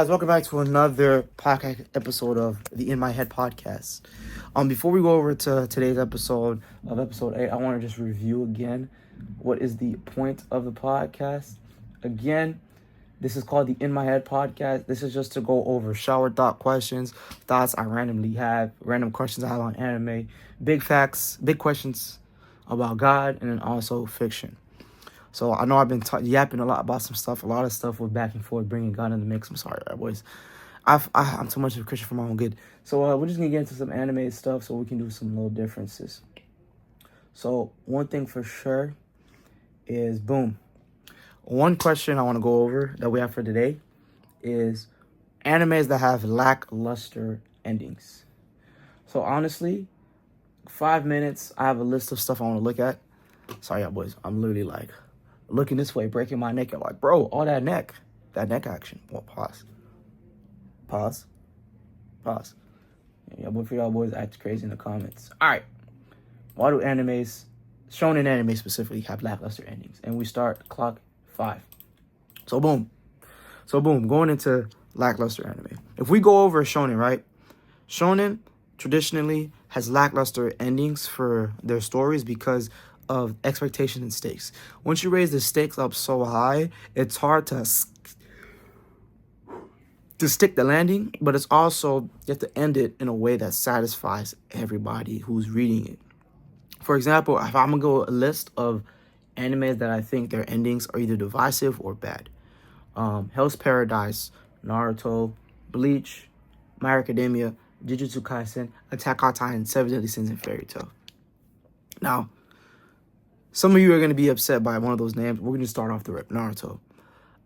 Guys, welcome back to another podcast episode of the In My Head podcast. Before we go over to today's episode of episode 8, I want to just review again what is the point of the podcast. Again, this is called the In My Head podcast. This is just to go over shower thoughts I randomly have, random questions I have on anime, big facts, big questions about God, and then also fiction. So I know I've been yapping a lot about a lot of stuff with back and forth, bringing God in the mix. I'm sorry, boys. I'm too much of a Christian for my own good. So we're just going to get into some anime stuff so we can do some little differences. So one thing for sure is, boom. One question I want to go over that we have for today is animes that have lackluster endings. So honestly, 5 minutes, I have a list of stuff I want to look at. Sorry, boys. I'm literally like looking this way, breaking my neck. I'm like, bro, all that neck action. Well, pause. Yeah, but for y'all boys act crazy in the comments. All right. Why do animes, shonen anime specifically, have lackluster endings? And we start clock 5. So boom, going into lackluster anime. If we go over shonen, right? Shonen traditionally has lackluster endings for their stories because of expectation and stakes. Once you raise the stakes up so high, it's hard to stick the landing, but it's also, you have to end it in a way that satisfies everybody who's reading it. For example, if I'm gonna go a list of animes that I think their endings are either divisive or bad. Hell's Paradise, Naruto, Bleach, My Hero Academia, Jujutsu Kaisen, Attack on Titan, Seven Deadly Sins, and Fairy Tail. Now, some of you are going to be upset by one of those names. We're going to start off the rip. Naruto.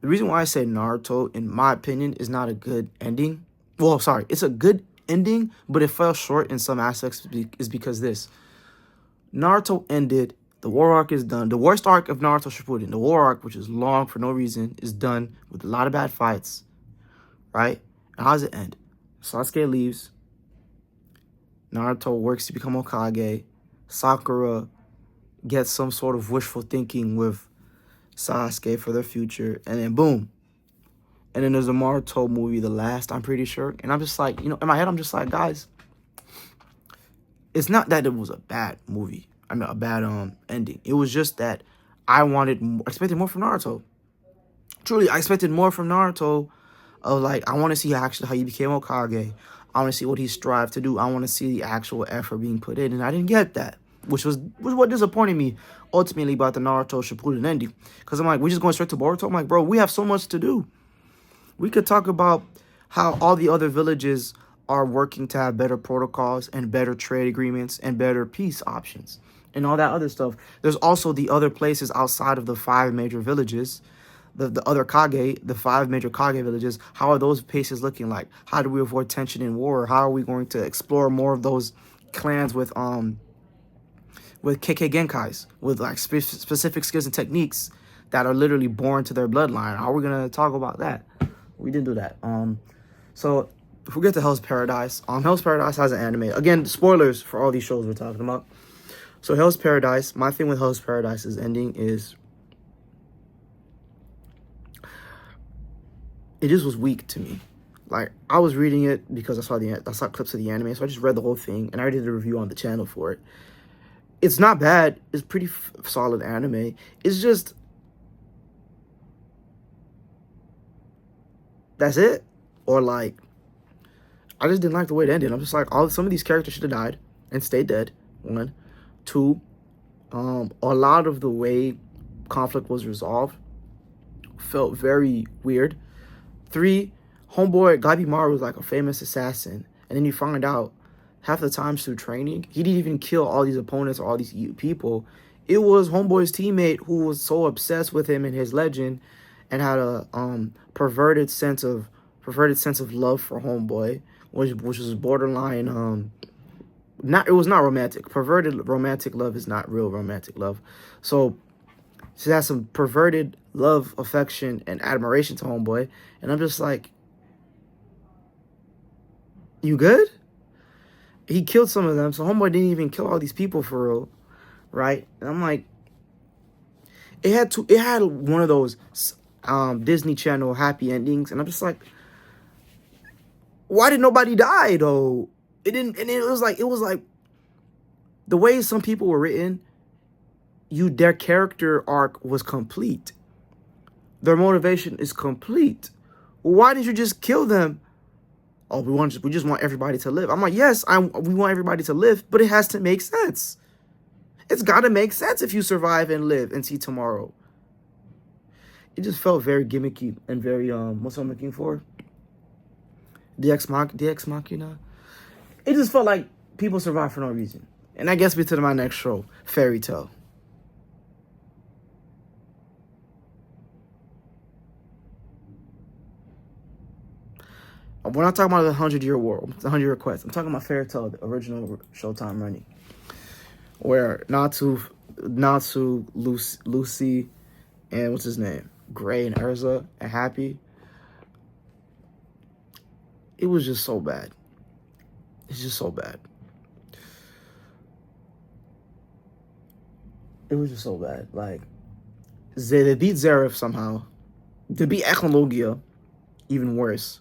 The reason why I say Naruto, in my opinion, is not a good ending. Well, sorry. It's a good ending, but it fell short in some aspects is because this. Naruto ended. The war arc is done. The worst arc of Naruto Shippuden, the war arc, which is long for no reason, is done with a lot of bad fights. Right? And how does it end? Sasuke leaves. Naruto works to become Hokage. Sakura gets some sort of wishful thinking with Sasuke for their future, and then boom. And then there's a Naruto movie, The Last, I'm pretty sure. And I'm just like, in my head, I'm just like, guys, it's not that it was a bad movie. I mean, a bad ending. It was just that I expected more from Naruto. Truly, I expected more from Naruto. Of like, I want to see how he became Hokage. I want to see what he strived to do. I want to see the actual effort being put in, and I didn't get that. Which was what disappointed me ultimately about the Naruto Shippuden ending. Because I'm like, we're just going straight to Boruto? I'm like, bro, we have so much to do. We could talk about how all the other villages are working to have better protocols and better trade agreements and better peace options and all that other stuff. There's also the other places outside of the 5 major villages, the other Kage, the 5 major Kage villages. How are those places looking like? How do we avoid tension in war? How are we going to explore more of those clans with KK Genkais, with like specific skills and techniques that are literally born to their bloodline? How are we gonna talk about that? We didn't do that. So if we get to Hell's Paradise, Hell's Paradise has an anime. Again, spoilers for all these shows we're talking about. So Hell's Paradise, my thing with Hell's Paradise's ending is, it just was weak to me. Like, I was reading it because I saw clips of the anime, so I just read the whole thing, and I already did a review on the channel for it. It's not bad. It's pretty solid anime. It's just, that's it. Or like, I just didn't like the way it ended. I'm just like, some of these characters should have died and stayed dead. 1, 2, a lot of the way conflict was resolved felt very weird. 3, homeboy Gabimaru was like a famous assassin, and then you find out half the times through training, he didn't even kill all these opponents or all these people. It was homeboy's teammate who was so obsessed with him and his legend, and had a perverted sense of love for homeboy, which was borderline it was not romantic. Perverted romantic love is not real romantic love. So she has some perverted love, affection, and admiration to homeboy, and I'm just like, you good? He killed some of them, so homeboy didn't even kill all these people for real, right? And I'm like, it had one of those Disney Channel happy endings, and I'm just like, Why did nobody die though? It didn't, and it was like the way some people were written, their character arc was complete. Their motivation is complete. Why did you just kill them? Oh, we just want everybody to live. I'm like, yes, we want everybody to live, but it has to make sense. It's got to make sense if you survive and live and see tomorrow. It just felt very gimmicky and very what's I'm looking for? Ex Machina. It just felt like people survive for no reason. And that gets me to my next show, Fairy Tail. We're not talking about the 100-Year War, the 100-Year Quest. I'm talking about Fairy Tail, the original Showtime running, where Natsu, Lucy, and what's his name, Gray and Erza and Happy. It was just so bad. It's just so bad. It was just so bad. Like, they beat Zeref somehow. They beat Echnologia. Even worse.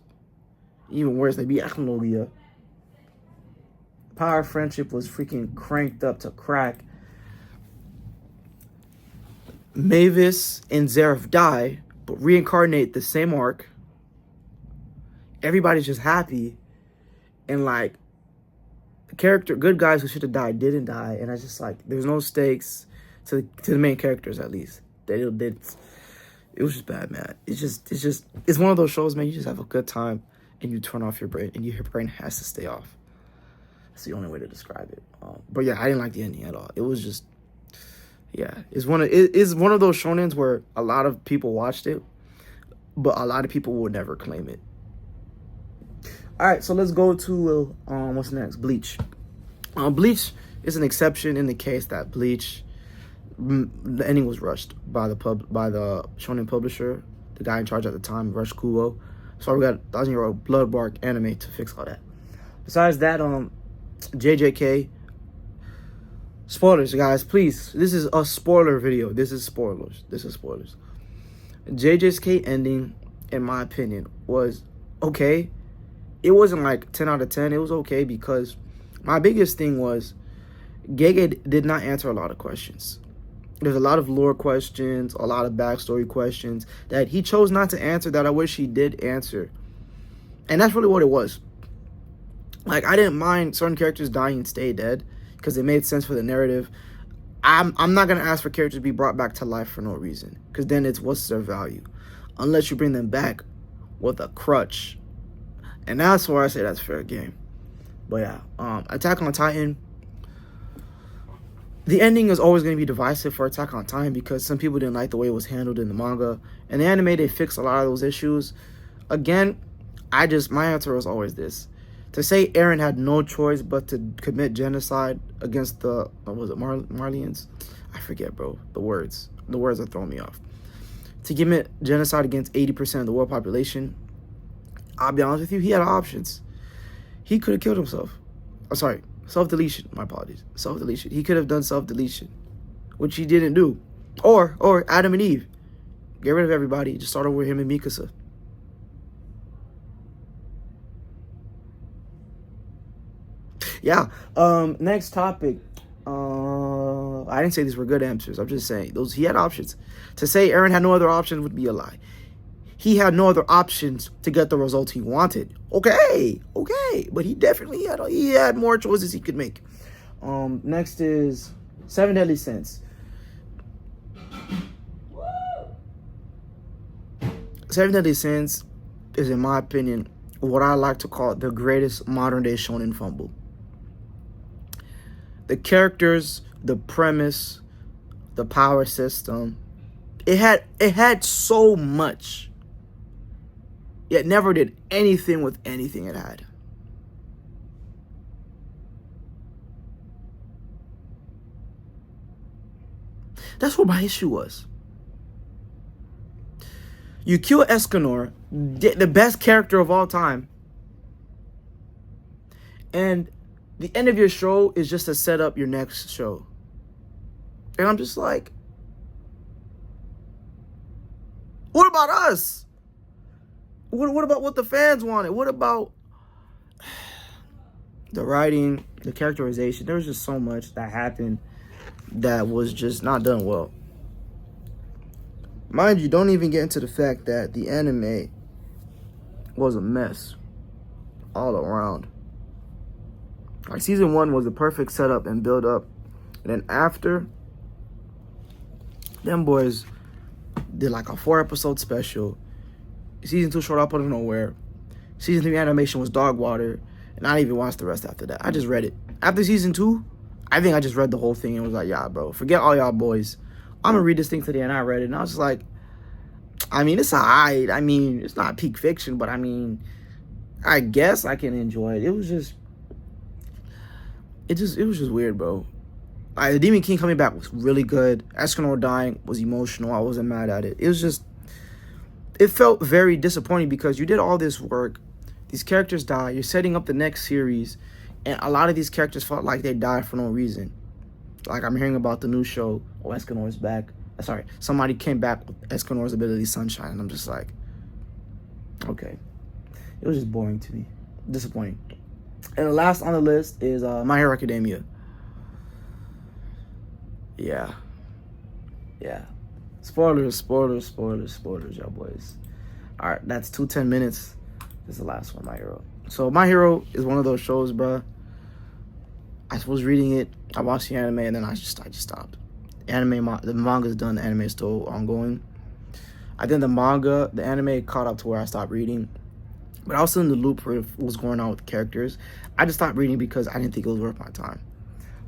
Even worse, they beat Echnologia. Power of Friendship was freaking cranked up to crack. Mavis and Zeref die, but reincarnate the same arc. Everybody's just happy. And like, good guys who should have died didn't die. And I just like, there's no stakes to the main characters, at least. It was just bad, man. It's one of those shows, man, you just have a good time and you turn off your brain, and your brain has to stay off. That's the only way to describe it. But yeah, I didn't like the ending at all. It was just, yeah, it's one of those shonens where a lot of people watched it, but a lot of people will never claim it. All right, so let's go to what's next? Bleach. Bleach is an exception in the case that Bleach, the ending was rushed by the shonen publisher, the guy in charge at the time, Rush Kubo. So we got 1,000-year-old Blood Bark anime to fix all that. Besides that, JJK. Spoilers, guys, please. This is a spoiler video. This is spoilers. JJK ending, in my opinion, was okay. It wasn't like 10 out of 10. It was okay because my biggest thing was Gege did not answer a lot of questions. There's a lot of lore questions, a lot of backstory questions that he chose not to answer that I wish he did answer. And that's really what it was. Like, I didn't mind certain characters dying and stay dead because it made sense for the narrative. I'm not going to ask for characters to be brought back to life for no reason, because then it's what's their value. Unless you bring them back with a crutch. And that's where I say that's fair game. But yeah, Attack on Titan. The ending is always going to be divisive for Attack on Titan because some people didn't like the way it was handled in the manga. And the anime, they fixed a lot of those issues. Again, my answer was always this. To say Eren had no choice but to commit genocide against the, what was it, Marlians? I forget, bro. The words are throwing me off. To commit genocide against 80% of the world population, I'll be honest with you, he had options. He could have killed himself. I'm sorry, self-deletion. My apologies. Self-deletion. He could have done self-deletion, which he didn't do. Or Adam and Eve. Get rid of everybody. Just start over with him and Mikasa. Yeah. Next topic. I didn't say these were good answers. I'm just saying he had options. To say Eren had no other options would be a lie. He had no other options to get the results he wanted. Okay, but he definitely had more choices he could make. Next is Seven Deadly Sins. Seven Deadly Sins is, in my opinion, what I like to call the greatest modern day shonen fumble. The characters, the premise, the power system, it had so much, yet never did anything with anything it had. That's what my issue was. You kill Escanor, the best character of all time, and the end of your show is just to set up your next show. And I'm just like, what about us? What about what the fans wanted? What about The writing, the characterization, there was just so much that happened that was just not done well. Mind you, don't even get into the fact that the anime was a mess all around. Like, season 1 was the perfect setup and build up. And then after, them boys did like a 4-episode special. Season 2 showed up out of nowhere. Season 3 animation was dog water. And I didn't even watch the rest after that. I just read it. After season 2, I think I just read the whole thing and was like, yeah, bro, forget all y'all boys. I'm going to read this thing today. And I read it. And I was just like, I mean, it's alright. I mean, it's not peak fiction, but I mean, I guess I can enjoy it. It was just weird, bro. The Demon King coming back was really good. Escanor dying was emotional. I wasn't mad at it. It felt very disappointing because you did all this work. These characters die. You're setting up the next series. And a lot of these characters felt like they died for no reason. Like, I'm hearing about the new show, oh, Escanor's back. Sorry, somebody came back with Escanor's ability, Sunshine. And I'm just like, okay. It was just boring to me. Disappointing. And the last on the list is My Hero Academia. Yeah. Spoilers, y'all boys. Alright, that's 10 minutes. This is the last one, My Hero. So My Hero is one of those shows, bruh. I was reading it, I watched the anime, and then I just stopped. The manga's done, the anime is still ongoing. I think the anime caught up to where I stopped reading. But I was still in the loop for what was going on with the characters. I just stopped reading because I didn't think it was worth my time.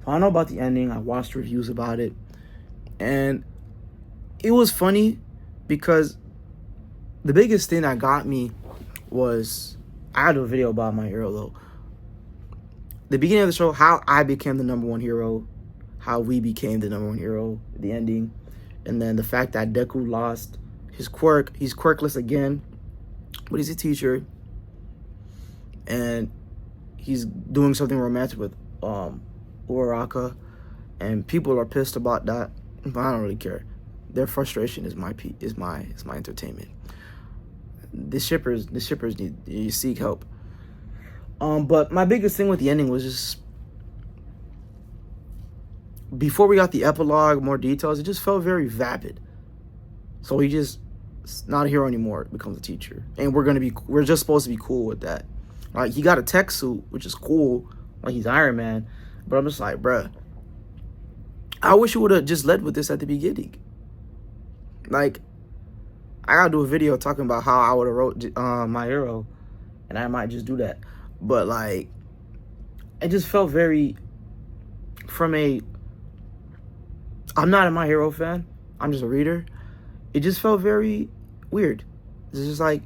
So I know about the ending. I watched reviews about it. And it was funny because the biggest thing that got me was, I had a video about My Hero though. The beginning of the show, how I became the #1 hero, how we became the #1 hero, the ending, and then the fact that Deku lost his quirk. He's quirkless again, but he's a teacher. And he's doing something romantic with Uraraka, and people are pissed about that, but I don't really care. Their frustration is my entertainment. The shippers need to seek help. But my biggest thing with the ending was just, before we got the epilogue, more details, it just felt very vapid. So he just not a hero anymore, becomes a teacher, and we're just supposed to be cool with that. Like, he got a tech suit, which is cool, like he's Iron Man, but I'm just like, bruh, I wish you would have just led with this at the beginning. Like, I gotta do a video talking about how I would have wrote My Hero, and I might just do that. But like, it just felt very, I'm not a My Hero fan, I'm just a reader. It just felt very weird. It's just like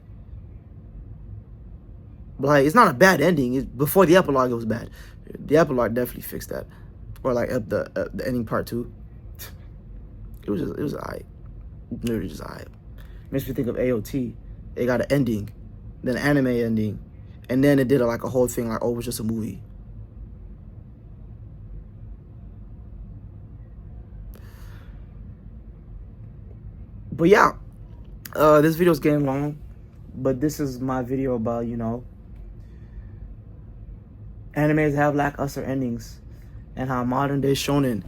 it's not a bad ending. Before the epilogue, it was bad. The epilogue definitely fixed that. Or like the ending part 2. It was alright. Literally just alright. Makes me think of AOT. It got an ending, then an anime ending, and then it did like a whole thing like, oh, it was just a movie. But yeah, this video is getting long, but this is my video about, animes have lackluster endings, and how modern day shonen,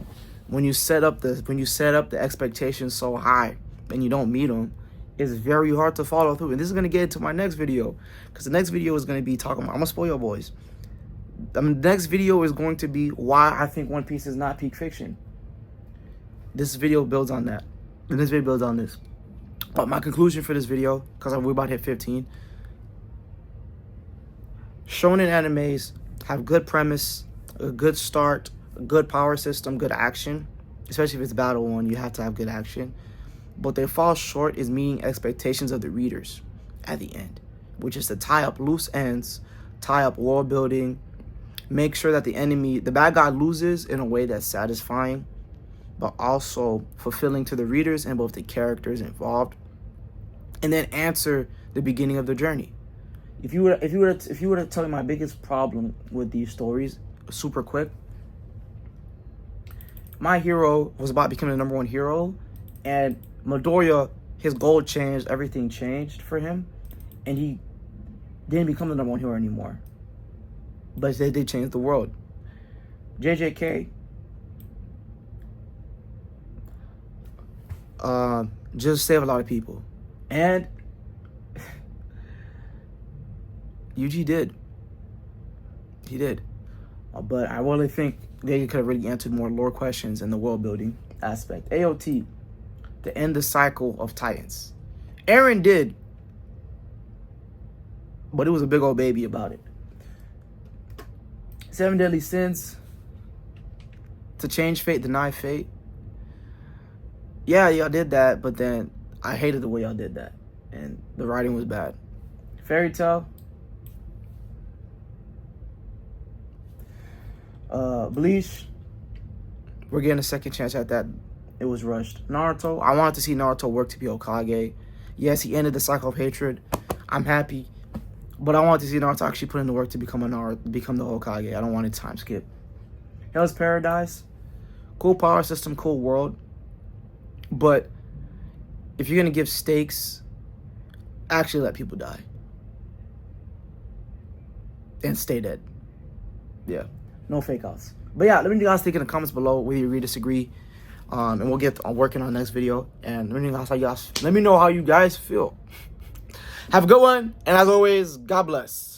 when you set up the expectations so high and you don't meet them, it's very hard to follow through. And this is gonna get into my next video, because the next video is gonna be talking about, I'm gonna spoil your boys. The next video is going to be why I think One Piece is not peak fiction. This video builds on that. And this video builds on this. But my conclusion for this video, because we're about to hit 15. Shonen animes have good premise, a good start, a good power system, good action. Especially if it's battle one, you have to have good action. But they fall short is meeting expectations of the readers at the end, which is to tie up loose ends, tie up world building, make sure that the bad guy loses in a way that's satisfying, but also fulfilling to the readers and both the characters involved, and then answer the beginning of the journey. If you were to tell me my biggest problem with these stories, super quick, My Hero was about becoming the #1 hero, and Midoriya, his goal changed, everything changed for him, and he didn't become the #1 hero anymore. but they did change the world. JJK just saved a lot of people. And UG did. He did. But I really think they could have really answered more lore questions in the world building aspect. AOT, to end the cycle of Titans. Eren did, but it was a big old baby about it. 7 Deadly Sins, to change fate, deny fate. Yeah, y'all did that, but then I hated the way y'all did that. And the writing was bad. Fairy Tail. Bleach. We're getting a second chance at that. It was rushed. Naruto. I wanted to see Naruto work to be Hokage. Yes, he ended the cycle of hatred. I'm happy. But I wanted to see Naruto actually put in the work to become the Hokage. I don't want a time skip. Hell's Paradise. Cool power system, cool world. But if you're going to give stakes, actually let people die. And stay dead. Yeah. No fake outs. But yeah, let me know you guys think in the comments below whether you agree, disagree. And we'll get on working on the next video. And let me know how you guys feel. Have a good one. And as always, God bless.